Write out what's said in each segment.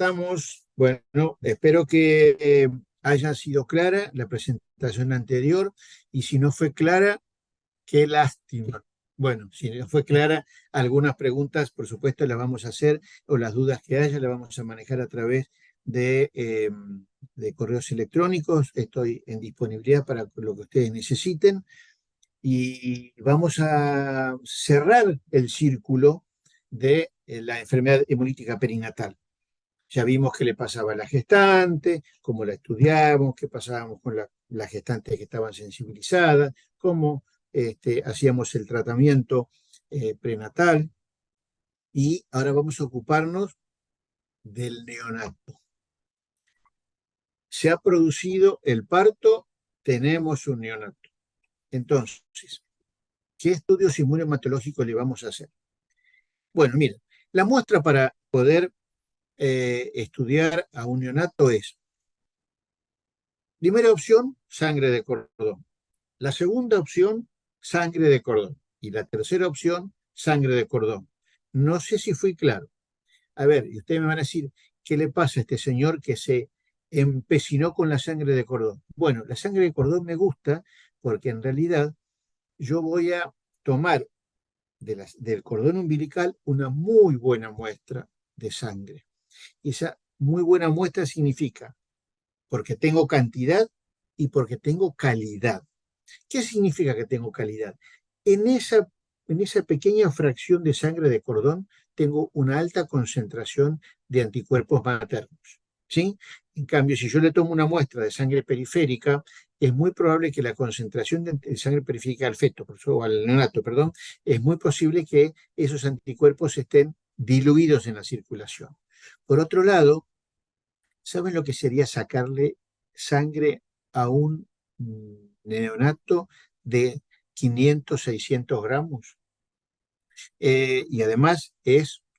estamos? Bueno, espero que haya sido clara la presentación anterior y si no fue clara, qué lástima. Bueno, si no fue clara, algunas preguntas, por supuesto, las vamos a hacer o las dudas que haya las vamos a manejar a través de correos electrónicos. Estoy en disponibilidad para lo que ustedes necesiten y vamos a cerrar el círculo de la enfermedad hemolítica perinatal. Ya vimos qué le pasaba a la gestante, cómo la estudiábamos, qué pasábamos con las gestantes que estaban sensibilizadas, cómo hacíamos el tratamiento prenatal. Y ahora vamos a ocuparnos del neonato. Se ha producido el parto, tenemos un neonato. Entonces, ¿qué estudios inmunohematológicos le vamos a hacer? Bueno, miren, la muestra para poder estudiar a un neonato es: primera opción, sangre de cordón. La segunda opción, sangre de cordón. Y la tercera opción, sangre de cordón. No sé si fui claro. A ver, y ustedes me van a decir, ¿qué le pasa a este señor que se empecinó con la sangre de cordón? Bueno, la sangre de cordón me gusta porque en realidad yo voy a tomar del cordón umbilical una muy buena muestra de sangre. Y esa muy buena muestra significa porque tengo cantidad y porque tengo calidad. ¿Qué significa que tengo calidad? En esa, en esa pequeña fracción de sangre de cordón tengo una alta concentración de anticuerpos maternos, ¿sí? En cambio, si yo le tomo una muestra de sangre periférica, es muy probable que la concentración de sangre periférica al feto, o al neonato, perdón, es muy posible que esos anticuerpos estén diluidos en la circulación. Por otro lado, ¿saben lo que sería sacarle sangre a un neonato de 500, 600 gramos? Y además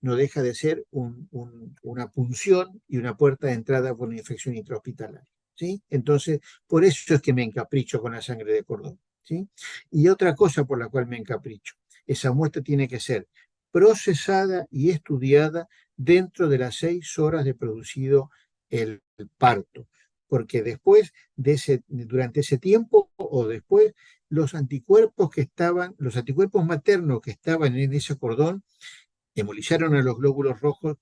no deja de ser una punción y una puerta de entrada por una infección intrahospitalaria, ¿sí? Entonces, por eso es que me encapricho con la sangre de cordón, ¿sí? Y otra cosa por la cual me encapricho, esa muestra tiene que ser procesada y estudiada dentro de las 6 horas de producido el parto, porque después durante ese tiempo o después, los anticuerpos maternos que estaban en ese cordón hemolizaron a los glóbulos rojos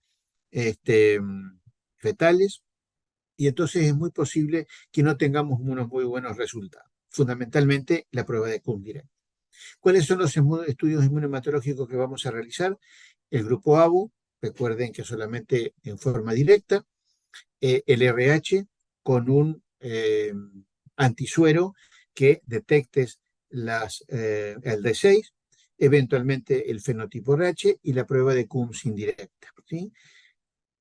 este, fetales, y entonces es muy posible que no tengamos unos muy buenos resultados. Fundamentalmente la prueba de Coombs directa. ¿Cuáles son los estudios inmunohematológicos que vamos a realizar? El grupo ABU, recuerden que solamente en forma directa, el RH con un antisuero que detectes el D6, eventualmente el fenotipo RH y la prueba de Coombs indirecta, ¿sí?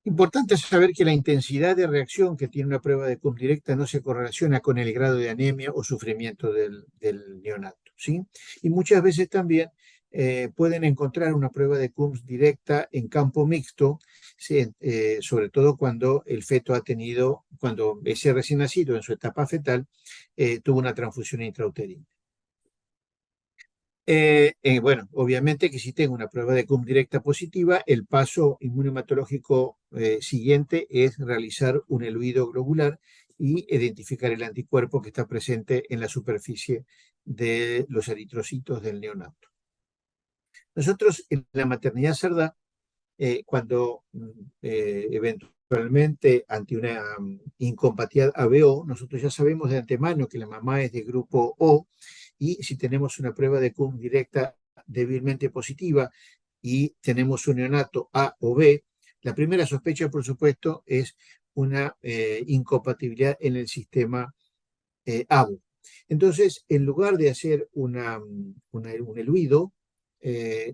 Importante saber que la intensidad de reacción que tiene una prueba de Coombs directa no se correlaciona con el grado de anemia o sufrimiento del neonato, ¿sí? Y muchas veces también pueden encontrar una prueba de Coombs directa en campo mixto, ¿sí? Sobre todo cuando el feto cuando ese recién nacido en su etapa fetal tuvo una transfusión intrauterina. Bueno, obviamente que si tengo una prueba de Coombs directa positiva, el paso inmunohematológico siguiente es realizar un eluido globular y identificar el anticuerpo que está presente en la superficie de los eritrocitos del neonato. Nosotros en la maternidad cerda, cuando eventualmente ante una incompatibilidad ABO, nosotros ya sabemos de antemano que la mamá es de grupo O, y si tenemos una prueba de Coombs directa débilmente positiva y tenemos un neonato A o B, la primera sospecha, por supuesto, es una incompatibilidad en el sistema ABO. Entonces, en lugar de hacer un eluido,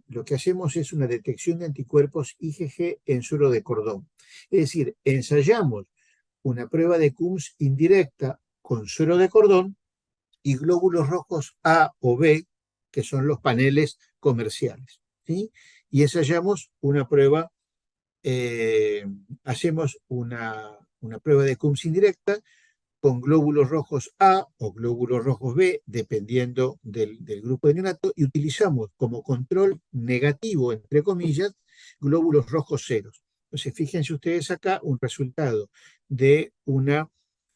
lo que hacemos es una detección de anticuerpos IgG en suero de cordón. Es decir, ensayamos una prueba de Coombs indirecta con suero de cordón y glóbulos rojos A o B, que son los paneles comerciales, ¿sí? Y ensayamos una prueba, hacemos una prueba de Coombs indirecta con glóbulos rojos A o glóbulos rojos B, dependiendo del grupo de neonato, y utilizamos como control negativo, entre comillas, glóbulos rojos ceros. Entonces, fíjense ustedes acá un resultado de una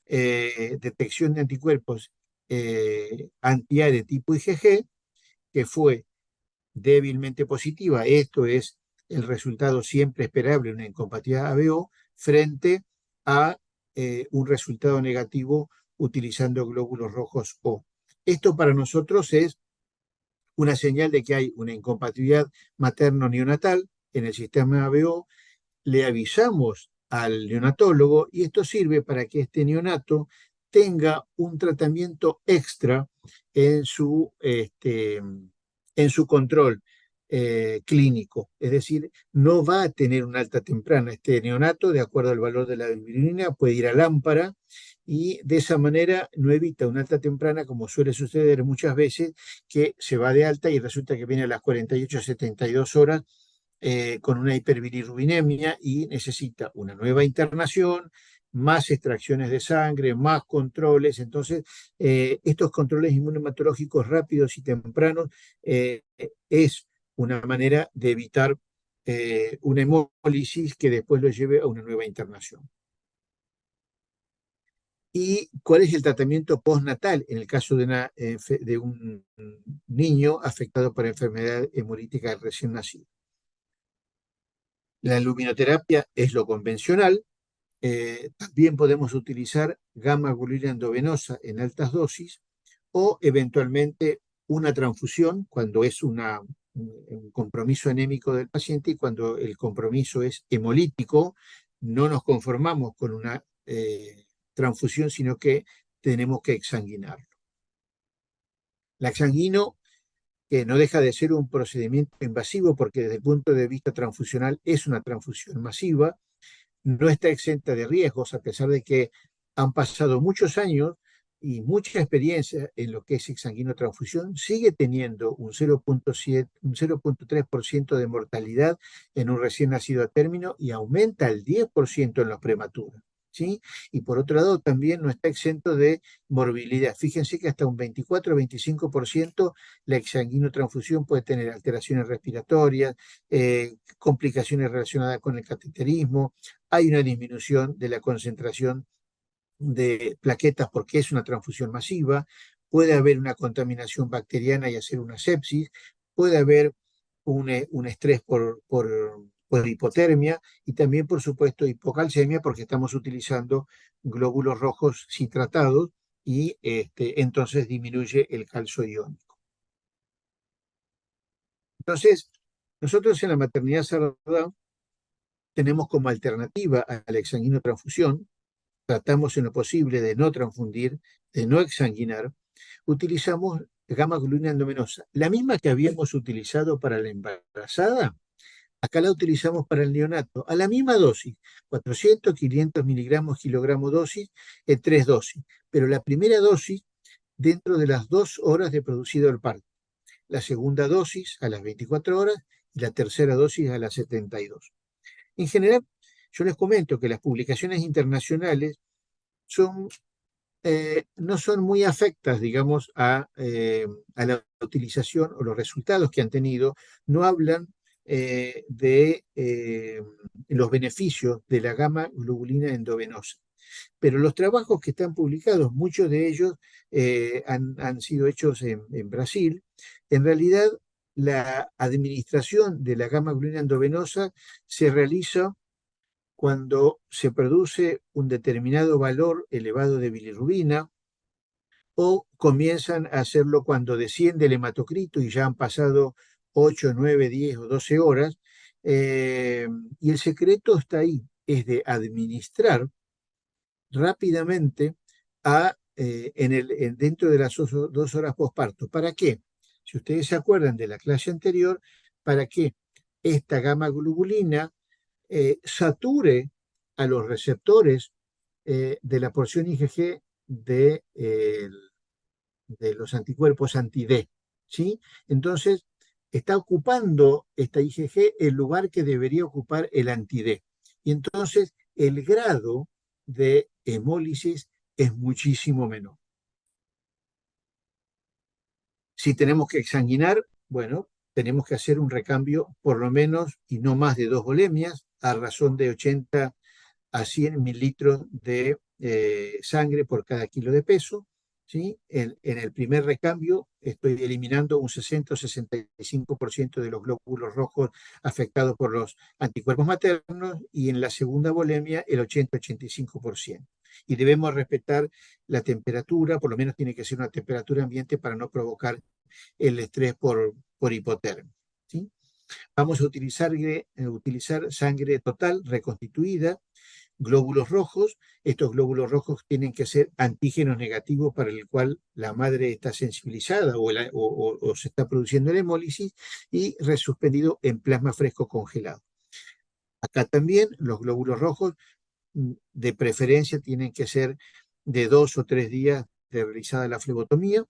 detección de anticuerpos anti-A de tipo IgG, que fue débilmente positiva. Esto es el resultado siempre esperable en una incompatibilidad ABO frente a un resultado negativo utilizando glóbulos rojos O. Esto para nosotros es una señal de que hay una incompatibilidad materno-neonatal en el sistema ABO. Le avisamos al neonatólogo y esto sirve para que este neonato tenga un tratamiento extra en su control clínico. Es decir, no va a tener una alta temprana. Este neonato, de acuerdo al valor de la bilirrubina, puede ir a lámpara y de esa manera no evita una alta temprana, como suele suceder muchas veces, que se va de alta y resulta que viene a las 48 72 horas con una hiperbilirrubinemia y necesita una nueva internación, más extracciones de sangre, más controles. Entonces, estos controles inmunohematológicos rápidos y tempranos es una manera de evitar una hemólisis que después lo lleve a una nueva internación. ¿Y cuál es el tratamiento postnatal en el caso de un niño afectado por enfermedad hemolítica recién nacido? La luminoterapia es lo convencional. También podemos utilizar gamma globulina endovenosa en altas dosis o eventualmente una transfusión cuando es un compromiso anémico del paciente y cuando el compromiso es hemolítico. No nos conformamos con una transfusión, sino que tenemos que exsanguinarlo. La exsanguino que no deja de ser un procedimiento invasivo porque desde el punto de vista transfusional es una transfusión masiva, no está exenta de riesgos, a pesar de que han pasado muchos años y mucha experiencia en lo que es exsanguinotransfusión, sigue teniendo un 0.7, un 0.3% de mortalidad en un recién nacido a término y aumenta el 10% en los prematuros. ¿Sí? Y por otro lado, también no está exento de morbilidad. Fíjense que hasta un 24-25% la exsanguinotransfusión puede tener alteraciones respiratorias, complicaciones relacionadas con el cateterismo, hay una disminución de la concentración de plaquetas porque es una transfusión masiva, puede haber una contaminación bacteriana y hacer una sepsis, puede haber un estrés por hipotermia y también, por supuesto, hipocalcemia porque estamos utilizando glóbulos rojos citratados y entonces disminuye el calcio iónico. Entonces, nosotros en la maternidad saludable tenemos como alternativa a la exsanguinotransfusión, tratamos en lo posible de no transfundir, de no exsanguinar, utilizamos gamma globulina endovenosa, la misma que habíamos utilizado para la embarazada, acá la utilizamos para el neonato, a la misma dosis, 400, 500 miligramos, kilogramo dosis, en 3 dosis, pero la primera dosis dentro de las 2 horas de producido el parto, la segunda dosis a las 24 horas y la tercera dosis a las 72. En general, yo les comento que las publicaciones internacionales son, no son muy afectas, digamos, a la utilización o los resultados que han tenido, no hablan de los beneficios de la gamma globulina endovenosa. Pero los trabajos que están publicados, muchos de ellos han sido hechos en Brasil, en realidad la administración de la gamma globulina endovenosa se realiza cuando se produce un determinado valor elevado de bilirrubina o comienzan a hacerlo cuando desciende el hematocrito y ya han pasado 8, 9, 10 o 12 horas. Y el secreto está ahí, es de administrar rápidamente dentro de las 2 horas posparto. ¿Para qué? Si ustedes se acuerdan de la clase anterior, para que esta gamma globulina sature a los receptores de la porción IgG de los anticuerpos anti-D, ¿sí? Entonces, está ocupando esta IgG el lugar que debería ocupar el anti-D. Y entonces, el grado de hemólisis es muchísimo menor. Si tenemos que exsanguinar, bueno, tenemos que hacer un recambio por lo menos y no más de 2 volemias a razón de 80 a 100 mililitros de sangre por cada kilo de peso. ¿Sí? En el primer recambio estoy eliminando un 60 o 65% de los glóbulos rojos afectados por los anticuerpos maternos y en la segunda volemia el 80-85%. Y debemos respetar la temperatura, por lo menos tiene que ser una temperatura ambiente para no provocar el estrés por hipotermia. ¿Sí? Vamos a utilizar sangre total reconstituida, glóbulos rojos. Estos glóbulos rojos tienen que ser antígenos negativos para el cual la madre está sensibilizada o se está produciendo la hemólisis y resuspendido en plasma fresco congelado. Acá también los glóbulos rojos de preferencia tienen que ser de 2 o 3 días de realizada la flebotomía,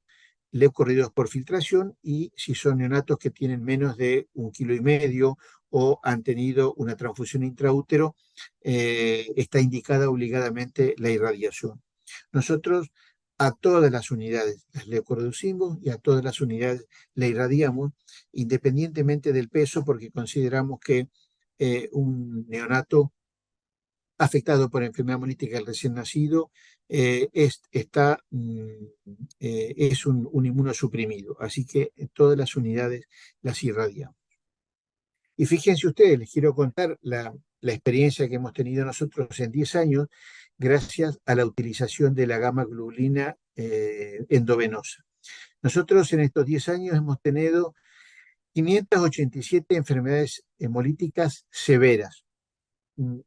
leucorridos por filtración y si son neonatos que tienen menos de 1,5 kilos o han tenido una transfusión intraútero, está indicada obligadamente la irradiación. Nosotros a todas las unidades las leucorreducimos y a todas las unidades le irradiamos independientemente del peso porque consideramos que un neonato afectado por enfermedad hemolítica del recién nacido es un inmunosuprimido, así que todas las unidades las irradiamos. Y fíjense ustedes, les quiero contar la experiencia que hemos tenido nosotros en 10 años gracias a la utilización de la gamma globulina endovenosa. Nosotros en estos 10 años hemos tenido 587 enfermedades hemolíticas severas.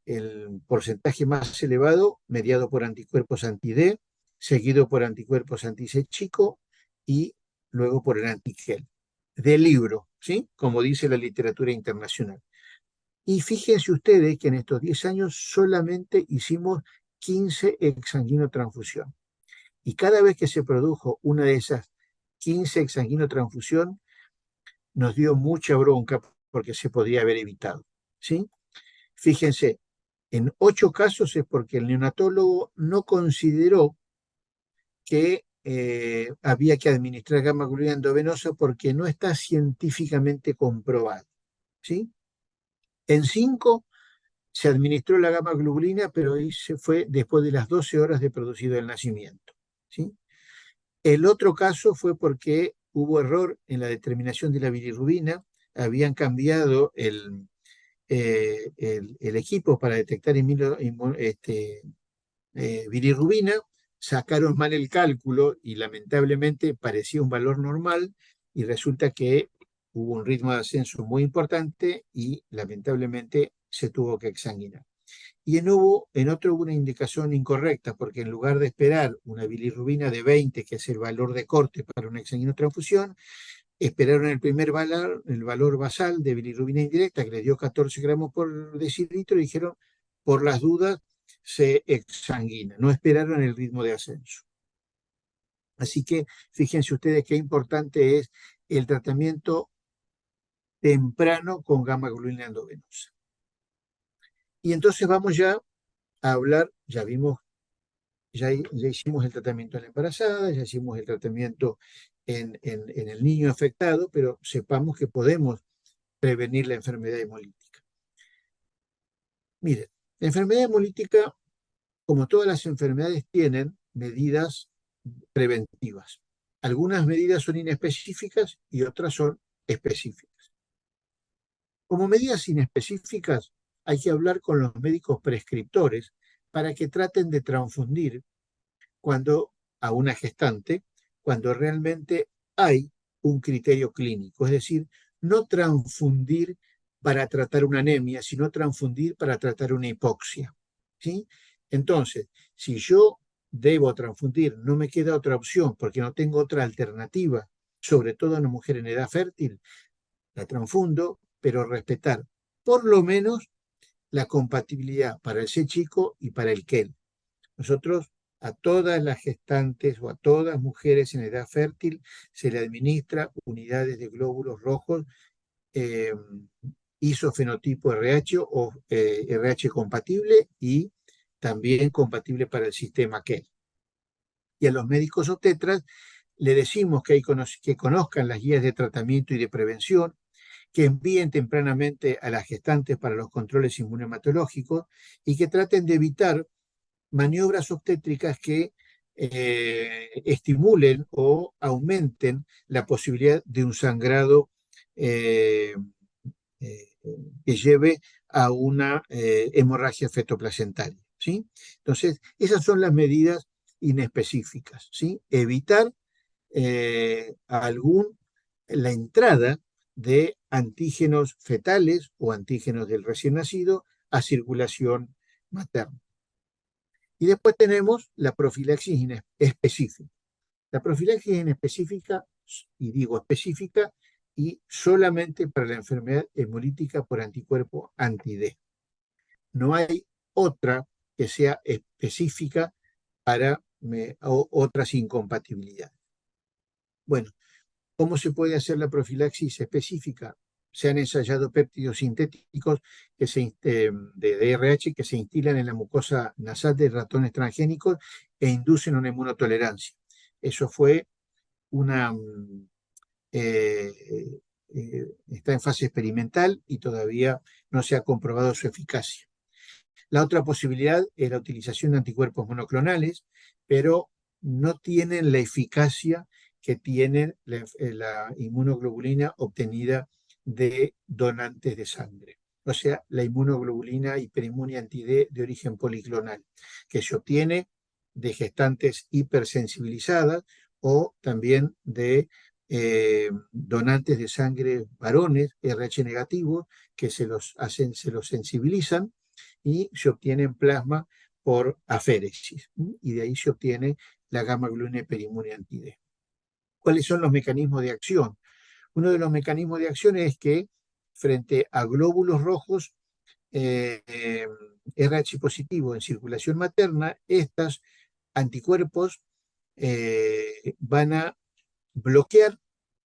El porcentaje más elevado, mediado por anticuerpos anti-D, seguido por anticuerpos anti-C chico y luego por el anti-gel. Del libro, ¿sí? Como dice la literatura internacional. Y fíjense ustedes que en estos 10 años solamente hicimos 15 exsanguinotransfusión. Y cada vez que se produjo una de esas 15 exsanguinotransfusión, nos dio mucha bronca porque se podía haber evitado, ¿sí? Fíjense, en 8 casos es porque el neonatólogo no consideró que había que administrar gamma globulina endovenosa porque no está científicamente comprobado, ¿sí? En 5 se administró la gamma globulina, pero ahí se fue después de las 12 horas de producido el nacimiento, ¿sí? El otro caso fue porque hubo error en la determinación de la bilirrubina, habían cambiado el equipo para detectar bilirrubina, sacaron mal el cálculo y lamentablemente parecía un valor normal y resulta que hubo un ritmo de ascenso muy importante y lamentablemente se tuvo que exsanguinar. Y en otro hubo una indicación incorrecta, porque en lugar de esperar una bilirrubina de 20, que es el valor de corte para una exsanguinotransfusión, esperaron el valor basal de bilirrubina indirecta, que les dio 14 gramos por decilitro, y dijeron, por las dudas, se exsanguina. No esperaron el ritmo de ascenso. Así que fíjense ustedes qué importante es el tratamiento temprano con gamma globulina endovenosa. Y entonces vamos ya a hablar, ya hicimos el tratamiento en la embarazada, ya hicimos el tratamiento en el niño afectado, pero sepamos que podemos prevenir la enfermedad hemolítica. Miren, la enfermedad hemolítica, como todas las enfermedades, tienen medidas preventivas. Algunas medidas son inespecíficas y otras son específicas. Como medidas inespecíficas, hay que hablar con los médicos prescriptores para que traten de transfundir a una gestante cuando realmente hay un criterio clínico, es decir, no transfundir para tratar una anemia, sino transfundir para tratar una hipoxia, ¿sí? Entonces, si yo debo transfundir, no me queda otra opción porque no tengo otra alternativa, sobre todo a una mujer en edad fértil, la transfundo, pero respetar por lo menos la compatibilidad para el C chico y para el KEL. Nosotros a todas las gestantes o a todas mujeres en edad fértil se le administra unidades de glóbulos rojos isofenotipo RH o RH compatible y también compatible para el sistema KEL. Y a los médicos obstetras le decimos que conozcan las guías de tratamiento y de prevención, que envíen tempranamente a las gestantes para los controles inmunohematológicos y que traten de evitar maniobras obstétricas que estimulen o aumenten la posibilidad de un sangrado eh, eh, que lleve a una hemorragia fetoplacentaria, ¿sí? Entonces, esas son las medidas inespecíficas, ¿sí? Evitar la entrada de antígenos fetales o antígenos del recién nacido a circulación materna. Y después tenemos la profilaxis específica. La profilaxis inespecífica, y digo específica, y solamente para la enfermedad hemolítica por anticuerpo anti-D. No hay otra que sea específica para otras incompatibilidades. Bueno, ¿cómo se puede hacer la profilaxis específica? Se han ensayado péptidos sintéticos de DRH que se instilan en la mucosa nasal de ratones transgénicos e inducen una inmunotolerancia. Eso fue una... está en fase experimental y todavía no se ha comprobado su eficacia. La otra posibilidad es la utilización de anticuerpos monoclonales, pero no tienen la eficacia que tiene la inmunoglobulina obtenida de donantes de sangre. O sea, la inmunoglobulina hiperinmune anti-D de origen policlonal, que se obtiene de gestantes hipersensibilizadas o también de donantes de sangre varones RH negativos que se los sensibilizan y se obtiene plasma por aféresis, y de ahí se obtiene la gamma-globulina hiperinmune anti-D. ¿Cuáles son los mecanismos de acción? Uno de los mecanismos de acción es que frente a glóbulos rojos RH positivo en circulación materna, estos anticuerpos van a bloquear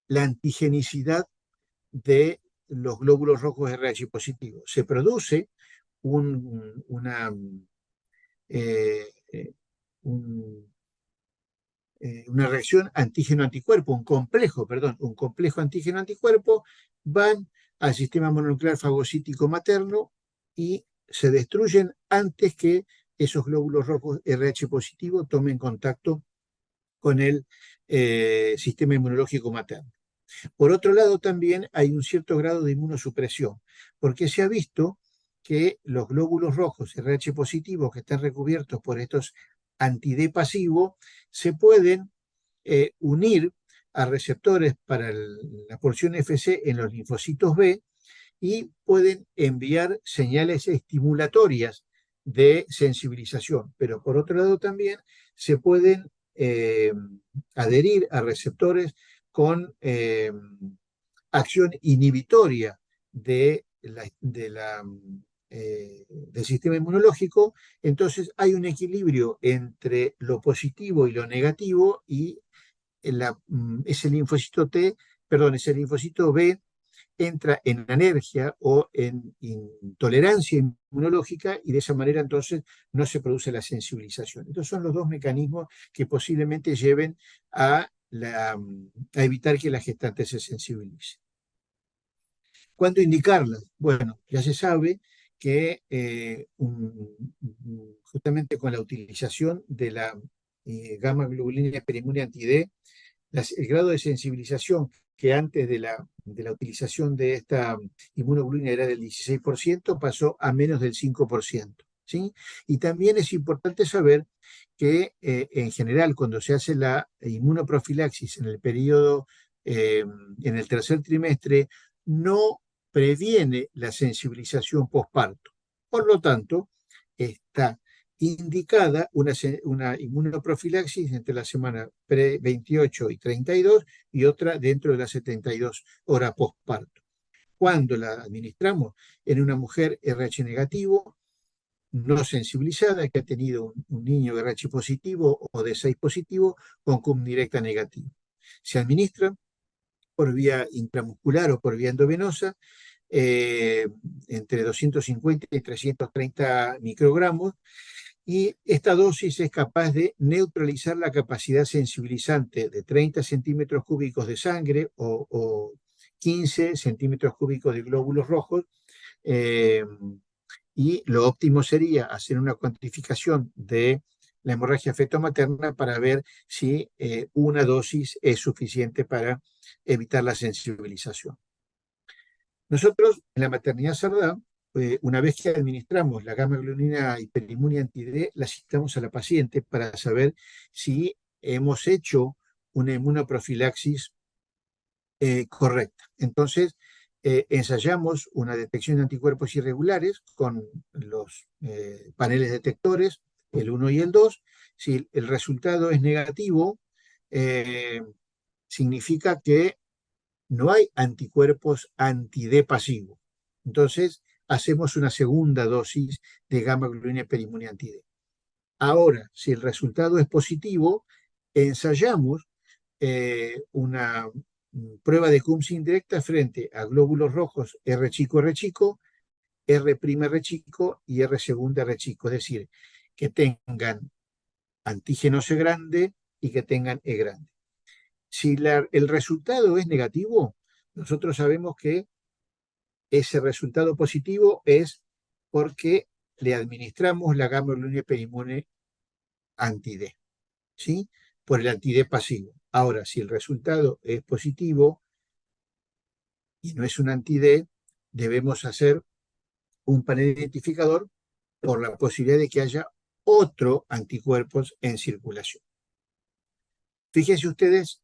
la antigenicidad de los glóbulos rojos RH positivos. Se produce una, eh, un, una reacción antígeno-anticuerpo, un complejo antígeno-anticuerpo, van al sistema mononuclear fagocítico materno y se destruyen antes que esos glóbulos rojos RH positivo tomen contacto con el sistema inmunológico materno. Por otro lado, también hay un cierto grado de inmunosupresión, porque se ha visto que los glóbulos rojos RH positivos que están recubiertos por estos anti-D pasivos se pueden unir a receptores para la porción FC en los linfocitos B y pueden enviar señales estimulatorias de sensibilización. Pero por otro lado también se pueden adherir a receptores con acción inhibitoria del sistema inmunológico. Entonces hay un equilibrio entre lo positivo y lo negativo y ese linfocito ese linfocito B entra en alergia o en intolerancia inmunológica y de esa manera entonces no se produce la sensibilización. Estos son los dos mecanismos que posiblemente lleven a evitar que la gestante se sensibilice. ¿Cuándo indicarlas? Bueno, ya se sabe que justamente con la utilización de la gamma-globulina hiperinmune anti-D, el grado de sensibilización que antes de la utilización de esta inmunoglobulina era del 16%, pasó a menos del 5%. ¿Sí? Y también es importante saber que en general cuando se hace la inmunoprofilaxis en el periodo, en el tercer trimestre, no previene la sensibilización posparto. Por lo tanto, está indicada una inmunoprofilaxis entre la semana 28 y 32 y otra dentro de las 72 horas posparto. Cuando la administramos en una mujer RH negativo, no sensibilizada, que ha tenido un niño RH positivo o D6 positivo con cum directa negativo. Se administra por vía intramuscular o por vía endovenosa, entre 250 y 330 microgramos, y esta dosis es capaz de neutralizar la capacidad sensibilizante de 30 centímetros cúbicos de sangre o 15 centímetros cúbicos de glóbulos rojos, eh, y lo óptimo sería hacer una cuantificación de la hemorragia feto-materna para ver si una dosis es suficiente para evitar la sensibilización. Nosotros, en la maternidad Sardá, una vez que administramos la gamma-globulina hiperinmune anti-D, la citamos a la paciente para saber si hemos hecho una inmunoprofilaxis correcta. Entonces, ensayamos una detección de anticuerpos irregulares con los paneles detectores, el 1 y el 2. Si el resultado es negativo, eh, significa que no hay anticuerpos anti-D pasivo. Entonces, hacemos una segunda dosis de gamma-globulina hiperinmune anti-D. Ahora, si el resultado es positivo, ensayamos una prueba de Coombs indirecta frente a glóbulos rojos R chico, R chico, R', R chico y R segunda, R chico. Es decir, que tengan antígeno C grande y que tengan E grande. Si el resultado es negativo, nosotros sabemos que ese resultado positivo es porque le administramos la gamma-globulina hiperinmune anti-D, ¿sí? Por el anti-D pasivo. Ahora, si el resultado es positivo y no es un anti-D, debemos hacer un panel identificador por la posibilidad de que haya otro anticuerpos en circulación. Fíjense ustedes,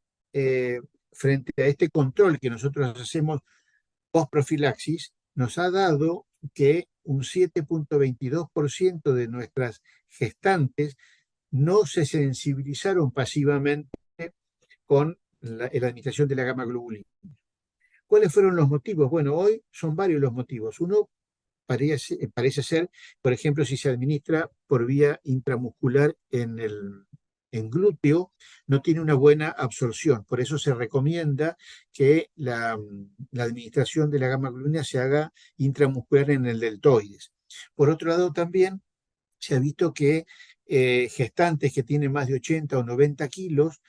frente a este control que nosotros hacemos post-profilaxis, nos ha dado que un 7.22% de nuestras gestantes no se sensibilizaron pasivamente con la administración de la gamma globulina. ¿Cuáles fueron los motivos? Bueno, hoy son varios los motivos. Uno parece ser, por ejemplo, si se administra por vía intramuscular en glúteo, no tiene una buena absorción. Por eso se recomienda que la administración de la gamma globulina se haga intramuscular en el deltoides. Por otro lado, también se ha visto que gestantes que tienen más de 80 o 90 kilos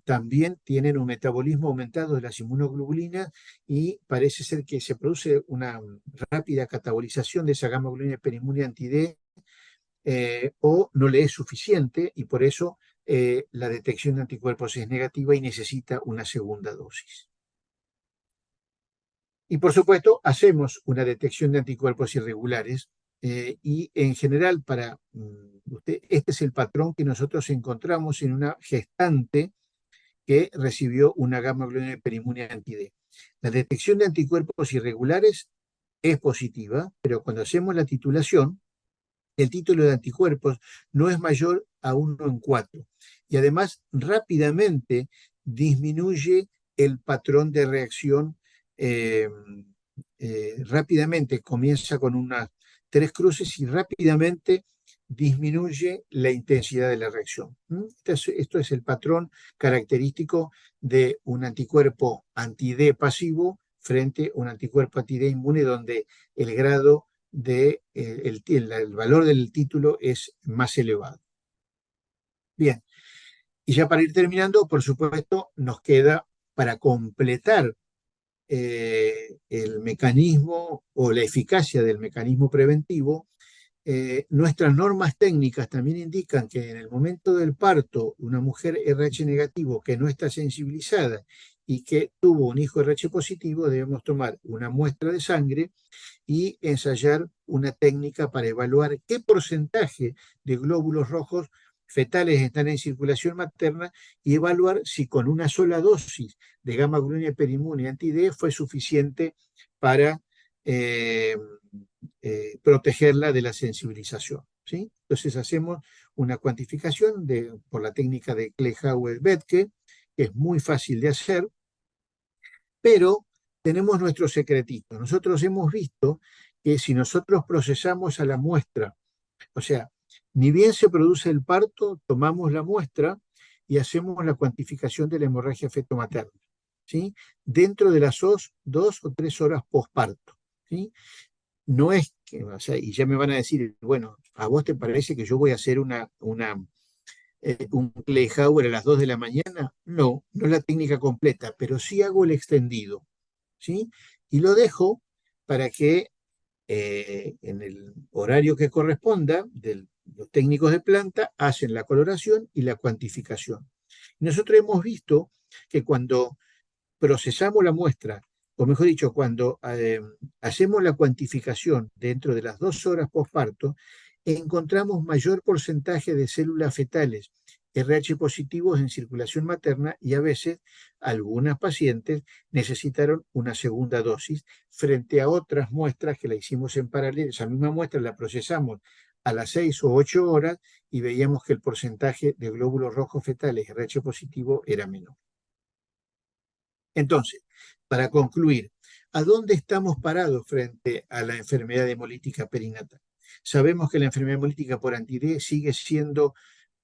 también tienen un metabolismo aumentado de las inmunoglobulinas y parece ser que se produce una rápida catabolización de esa gamma globulina hiperinmune anti-D o no le es suficiente y por eso la detección de anticuerpos es negativa y necesita una segunda dosis. Y por supuesto, hacemos una detección de anticuerpos irregulares y en general este es el patrón que nosotros encontramos en una gestante que recibió una gamma globulina hiperinmune anti-D. La detección de anticuerpos irregulares es positiva, pero cuando hacemos la titulación, el título de anticuerpos no es mayor a 1 en 4. Y además rápidamente disminuye el patrón de reacción. Rápidamente comienza con unas 3 cruces y rápidamente disminuye la intensidad de la reacción. Esto es el patrón característico de un anticuerpo anti-D pasivo frente a un anticuerpo anti-D inmune donde el grado el valor del título es más elevado. Bien, y ya para ir terminando, por supuesto, nos queda para completar el mecanismo o la eficacia del mecanismo preventivo, nuestras normas técnicas también indican que en el momento del parto, una mujer RH negativo que no está sensibilizada y que tuvo un hijo RH positivo, debemos tomar una muestra de sangre y ensayar una técnica para evaluar qué porcentaje de glóbulos rojos fetales están en circulación materna y evaluar si con una sola dosis de gamma globulina hiperinmune anti-D fue suficiente para protegerla de la sensibilización, ¿sí? Entonces hacemos una cuantificación por la técnica de Kleehauer-Betke, que es muy fácil de hacer, pero tenemos nuestro secretito. Nosotros hemos visto que si nosotros procesamos a la muestra, o sea, ni bien se produce el parto, tomamos la muestra y hacemos la cuantificación de la hemorragia feto-materna, ¿sí? Dentro de las 2 o 3 horas posparto, ¿sí? No es que, o sea, y ya me van a decir, bueno, ¿a vos te parece que yo voy a hacer una un Kleighauer a las 2 de la mañana? No, no la técnica completa, pero sí hago el extendido, ¿sí? Y lo dejo para que en el horario que corresponda, los técnicos de planta hacen la coloración y la cuantificación. Nosotros hemos visto que cuando procesamos la muestra, o mejor dicho, cuando hacemos la cuantificación dentro de las 2 horas postparto, encontramos mayor porcentaje de células fetales RH positivos en circulación materna y a veces algunas pacientes necesitaron una segunda dosis frente a otras muestras que la hicimos en paralelo. Esa misma muestra la procesamos a las 6 o 8 horas y veíamos que el porcentaje de glóbulos rojos fetales RH positivo era menor. Entonces, para concluir, ¿a dónde estamos parados frente a la enfermedad hemolítica perinatal? Sabemos que la enfermedad hemolítica por anti-D sigue siendo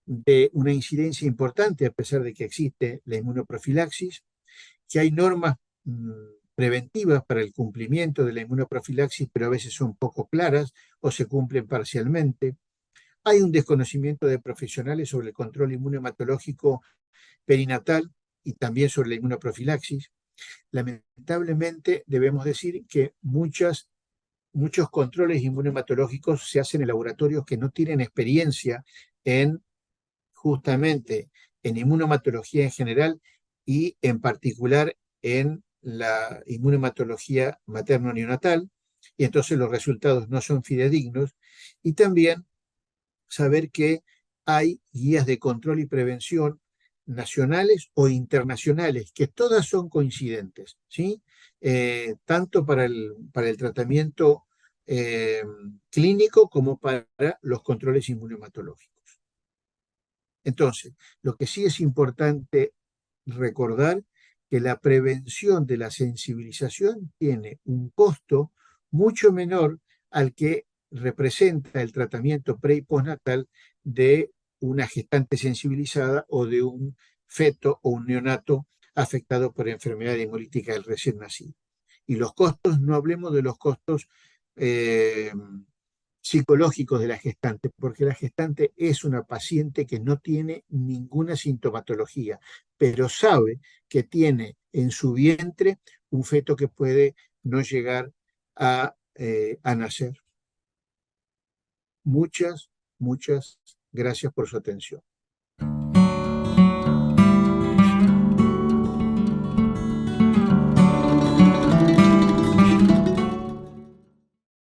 de una incidencia importante a pesar de que existe la inmunoprofilaxis, que hay normas preventivas para el cumplimiento de la inmunoprofilaxis, pero a veces son poco claras o se cumplen parcialmente. Hay un desconocimiento de profesionales sobre el control inmunohematológico perinatal y también sobre la inmunoprofilaxis. Lamentablemente, debemos decir que muchos controles inmunohematológicos se hacen en laboratorios que no tienen experiencia en justamente en inmunohematología en general y en particular en la inmunohematología materno-neonatal, y entonces los resultados no son fidedignos. Y también saber que hay guías de control y prevención nacionales o internacionales, que todas son coincidentes, ¿sí? Tanto para el tratamiento eh, clínico como para los controles inmunohematológicos. Entonces, lo que sí es importante recordar que la prevención de la sensibilización tiene un costo mucho menor al que representa el tratamiento pre y postnatal de una gestante sensibilizada o de un feto o un neonato afectado por enfermedad hemolítica del recién nacido. Y los costos, no hablemos de los costos eh, psicológicos de la gestante, porque la gestante es una paciente que no tiene ninguna sintomatología, pero sabe que tiene en su vientre un feto que puede no llegar a nacer. Muchas gracias por su atención.